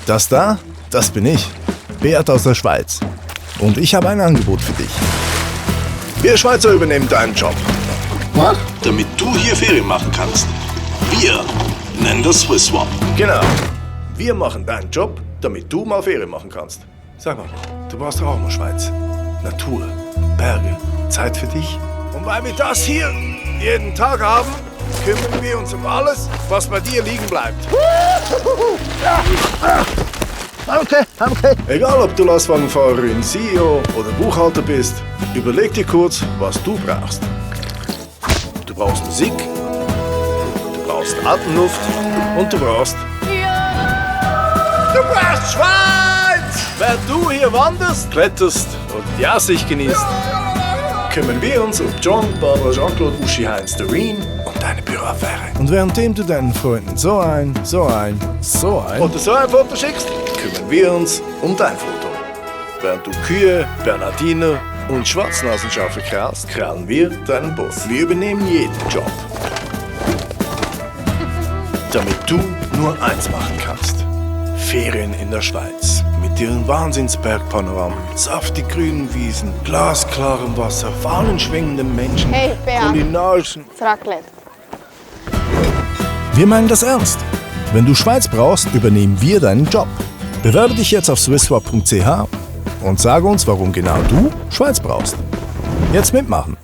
Das da, das bin ich, Beat aus der Schweiz. Und ich habe ein Angebot für dich. Wir Schweizer übernehmen deinen Job. Was? Damit du hier Ferien machen kannst. Wir nennen das SwissSwap. Genau. Wir machen deinen Job, damit du mal Ferien machen kannst. Sag mal, du brauchst doch auch mal Schweiz. Natur, Berge, Zeit für dich. Und weil wir das hier jeden Tag haben, kümmern wir uns um alles, was bei dir liegen bleibt. Okay. Egal, ob du Lastwagenfahrerin, CEO oder Buchhalter bist, überleg dir kurz, was du brauchst. Du brauchst Musik, du brauchst Atemluft und du brauchst... Du brauchst Schweiz! Während du hier wanderst, kletterst und die Aussicht genießt, kümmern wir uns um John, Barbara, Jean-Claude, Uschi, Heinz, Doreen und deine Büroaffäre. Und währenddem du deinen Freunden so ein oder so ein Foto schickst, kümmern wir uns um dein Foto. Während du Kühe, Bernhardiner und Schwarznasenschafe krallst, krallen wir deinen Boss. Wir übernehmen jeden Job. Damit du nur eins machen kannst. Ferien in der Schweiz. Mit ihren Wahnsinnsbergpanoramen, saftig grünen Wiesen, glasklarem Wasser, fahnenschwingenden Menschen, Hey, Bea. kulinarischen... Das Raclette. Wir meinen das ernst. Wenn du Schweiz brauchst, übernehmen wir deinen Job. Bewerbe dich jetzt auf swisswap.ch und sage uns, warum genau du Schweiz brauchst. Jetzt mitmachen!